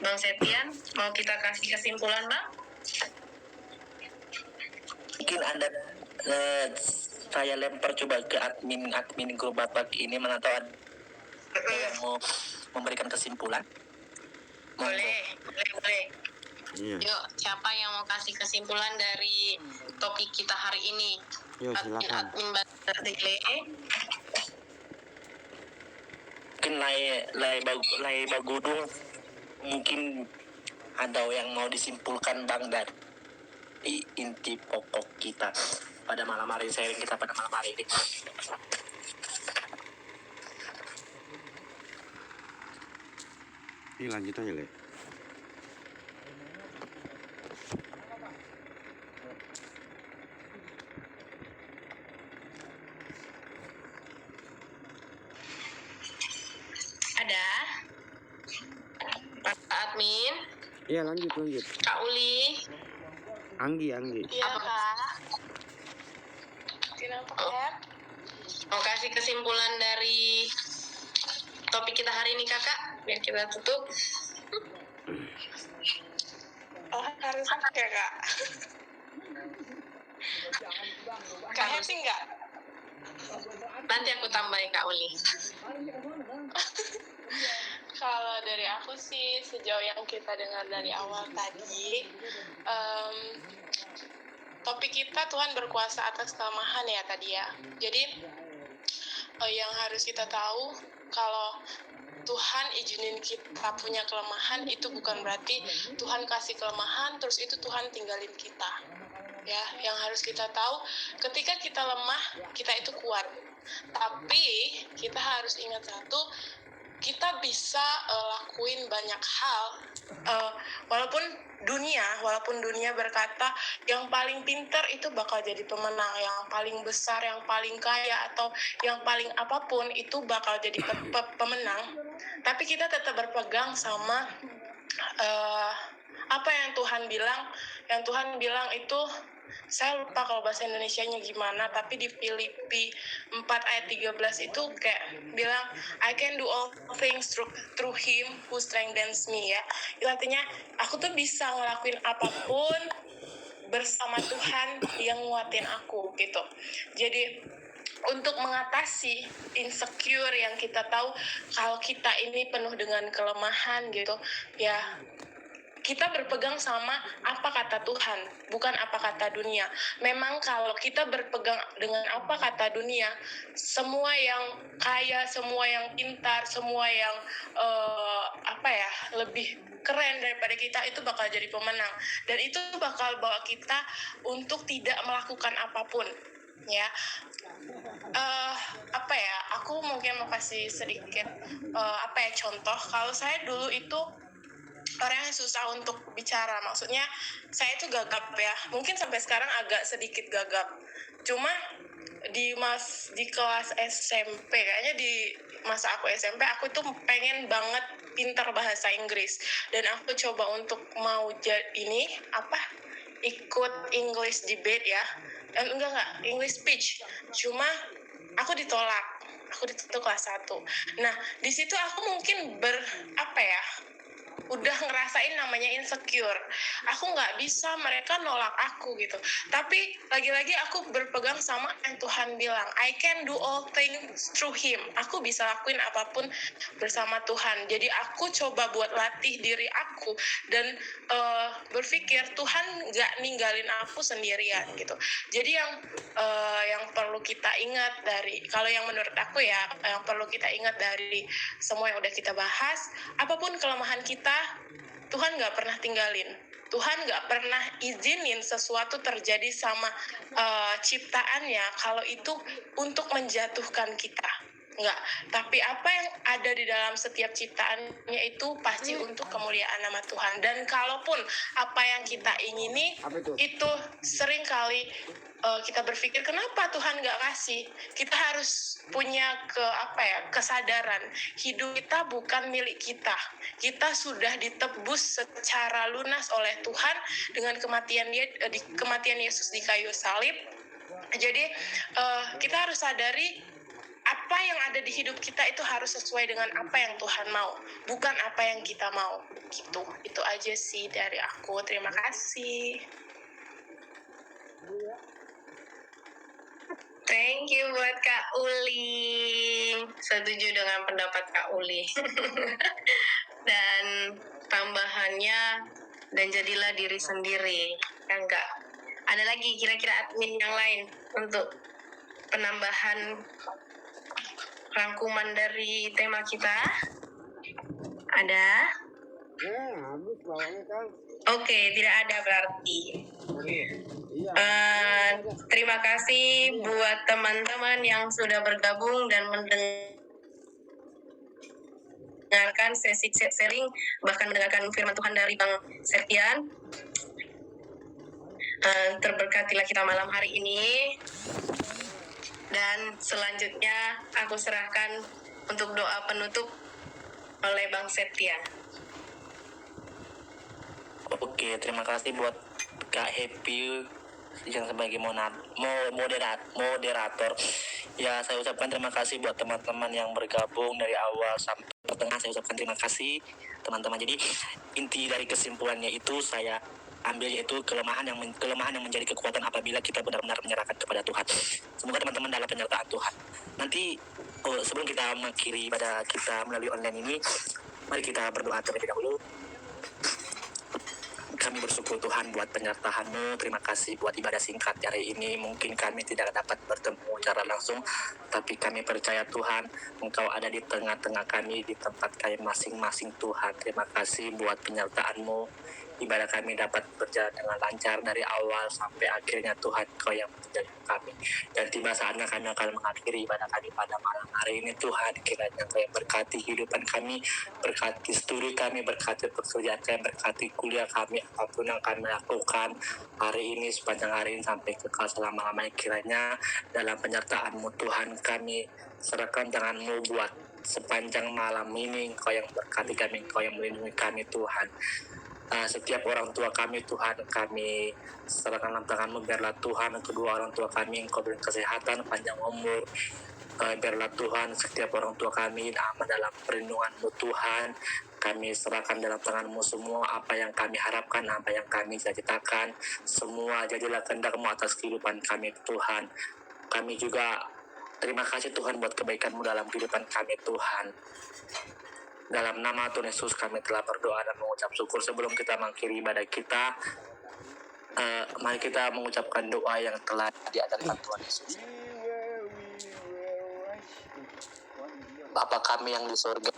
Bang Septian, mau kita kasih kesimpulan, Bang? Mungkin Anda saya lempar coba ke admin grup Batak ini, mana tahu ada yang mau memberikan kesimpulan. Boleh. Iya. Yuk, siapa yang mau kasih kesimpulan dari topik kita hari ini? Yuk, silakan. Admin Batak DLE. Mungkin Lai Bagudung, mungkin ada yang mau disimpulkan Bang dari inti pokok kita pada malam hari, sharing kita pada malam hari ini. Ini lanjut aja, Le. Ada? Pak Admin? Iya, lanjut. Kak Uli? Anggi. Iya, Kak. Kenapa, Kak? Mau kasih kesimpulan dari topik kita hari ini, Kakak? Biar kita tutup. Oh, harus apa ya, Kak? Kak happy nggak? Nanti aku tambahin, Kak Uli. Kalau dari aku sih, sejauh yang kita dengar dari awal tadi, topik kita Tuhan berkuasa atas kelemahan ya tadi ya. Jadi, yang harus kita tahu, kalau Tuhan izinin kita punya kelemahan, itu bukan berarti Tuhan kasih kelemahan, terus itu Tuhan tinggalin kita. Ya, yang harus kita tahu, ketika kita lemah, kita itu kuat. Tapi, kita harus ingat satu, kita bisa lakuin banyak hal, walaupun dunia berkata yang paling pintar itu bakal jadi pemenang, yang paling besar, yang paling kaya, atau yang paling apapun itu bakal jadi pemenang. Tapi kita tetap berpegang sama apa yang Tuhan bilang. Yang Tuhan bilang itu, saya lupa kalau bahasa Indonesianya gimana, tapi di Filipi 4 ayat 13 itu kayak bilang, I can do all things through him who strengthens me, ya. Itu artinya, aku tuh bisa ngelakuin apapun bersama Tuhan yang nguatin aku, gitu. Jadi, untuk mengatasi insecure yang kita tahu, kalau kita ini penuh dengan kelemahan, gitu, ya, kita berpegang sama apa kata Tuhan, bukan apa kata dunia. Memang kalau kita berpegang dengan apa kata dunia, semua yang kaya, semua yang pintar, semua yang lebih keren daripada kita itu bakal jadi pemenang. Dan itu bakal bawa kita untuk tidak melakukan apapun. Ya, aku mungkin mau kasih sedikit contoh. Kalau saya dulu itu orang yang susah untuk bicara, maksudnya saya itu gagap ya, mungkin sampai sekarang agak sedikit gagap. Cuma di kelas SMP, kayaknya di masa aku SMP, aku tuh pengen banget pintar bahasa Inggris, dan aku coba untuk mau ikut English debate ya, enggak English speech, cuma aku ditolak kelas 1. Nah, di situ aku mungkin udah ngerasain namanya insecure. Aku nggak bisa, mereka nolak aku gitu. Tapi lagi-lagi aku berpegang sama yang Tuhan bilang, I can do all things through him. Aku bisa lakuin apapun bersama Tuhan. Jadi aku coba buat latih diri aku dan berpikir Tuhan nggak ninggalin aku sendirian gitu. Jadi yang perlu kita ingat kalau yang menurut aku ya, yang perlu kita ingat dari semua yang udah kita bahas, apapun kelemahan kita, Tuhan nggak pernah tinggalin. Tuhan nggak pernah izinin sesuatu terjadi sama ciptaannya kalau itu untuk menjatuhkan kita. Enggak, tapi apa yang ada di dalam setiap ciptaannya itu pasti untuk kemuliaan nama Tuhan. Dan kalaupun apa yang kita ingini itu sering kali kita berpikir kenapa Tuhan nggak kasih. Kita harus punya kesadaran hidup kita bukan milik kita. Kita sudah ditebus secara lunas oleh Tuhan dengan kematian Yesus di kayu salib. Jadi kita harus sadari apa yang ada di hidup kita itu harus sesuai dengan apa yang Tuhan mau, bukan apa yang kita mau. Gitu. Itu aja sih dari aku. Terima kasih. Thank you buat Kak Uli. Setuju dengan pendapat Kak Uli. Dan tambahannya, dan jadilah diri sendiri. Ya enggak. Ada lagi kira-kira admin yang lain untuk penambahan rangkuman dari tema kita? Ada? Ya, habis bawahnya kan. Oke, tidak ada berarti. Terima kasih buat teman-teman yang sudah bergabung dan mendengarkan sesi sharing, bahkan mendengarkan firman Tuhan dari Bang Septian. Terberkatilah kita malam hari ini. Dan selanjutnya aku serahkan untuk doa penutup oleh Bang Septian. Oke, terima kasih buat Kak Happy yang sebagai moderator. Ya, saya ucapkan terima kasih buat teman-teman yang bergabung dari awal sampai tengah. Saya ucapkan terima kasih teman-teman. Jadi inti dari kesimpulannya itu saya ambil yaitu kelemahan yang menjadi kekuatan apabila kita benar-benar menyerahkan kepada Tuhan. Semoga teman-teman dalam penyertaan Tuhan. Nanti sebelum kita mengakhiri pada kita melalui online ini, mari kita berdoa terlebih dahulu. Kami bersyukur Tuhan buat penyertaan-Mu. Terima kasih buat ibadah singkat hari ini. Mungkin kami tidak dapat bertemu secara langsung, tapi kami percaya Tuhan, Engkau ada di tengah-tengah kami, di tempat kami masing-masing Tuhan. Terima kasih buat penyertaan-Mu. Ibadah kami dapat berjalan dengan lancar dari awal sampai akhirnya Tuhan, Kau yang menjadi kami. Dan tiba saatnya kami akan mengakhiri ibadah kami pada malam hari ini Tuhan. Kiranya Kau yang berkati kehidupan kami, berkati studi kami, berkati pekerjaan kami, berkati kuliah kami, apapun yang kami lakukan hari ini, sepanjang hari ini sampai kekal selama-lamanya. Kiranya dalam penyertaan-Mu Tuhan, kami serahkan tangan-Mu buat sepanjang malam ini. Kau yang berkati kami, Kau yang melindungi kami Tuhan. Setiap orang tua kami Tuhan, kami serahkan dalam tangan-Mu. Biarlah Tuhan kedua orang tua kami Engkau beri kesehatan, panjang umur. Biarlah Tuhan setiap orang tua kami aman dalam perlindungan-Mu Tuhan. Kami serahkan dalam tangan-Mu semua apa yang kami harapkan, apa yang kami cita-citakan. Semua jadilah kehendak-Mu atas kehidupan kami Tuhan. Kami juga terima kasih Tuhan buat kebaikan-Mu dalam kehidupan kami Tuhan. Dalam nama Tuhan Yesus kami telah berdoa dan mengucap syukur. Sebelum kita mengakhiri ibadah kita, mari kita mengucapkan doa yang telah diajarkan Tuhan Yesus. Bapa kami yang di surga,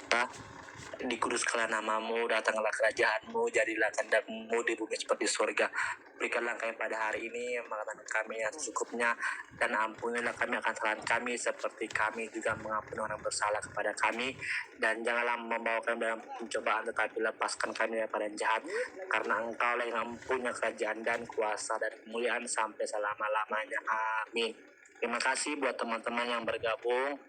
dikuduskanlah nama-Mu, datanglah kerajaan-Mu, jadilah kehendak-Mu di bumi seperti surga. Berikanlah kami pada hari ini makanan kami yang secukupnya, dan ampunilah kami akan kesalahan kami seperti kami juga mengampuni orang bersalah kepada kami. Dan janganlah membawa kami dalam pencobaan, tetapi lepaskan kami daripada yang jahat, karena Engkau lah yang mempunyai kerajaan dan kuasa dan kemuliaan sampai selama-lamanya. Amin. Terima kasih buat teman-teman yang bergabung.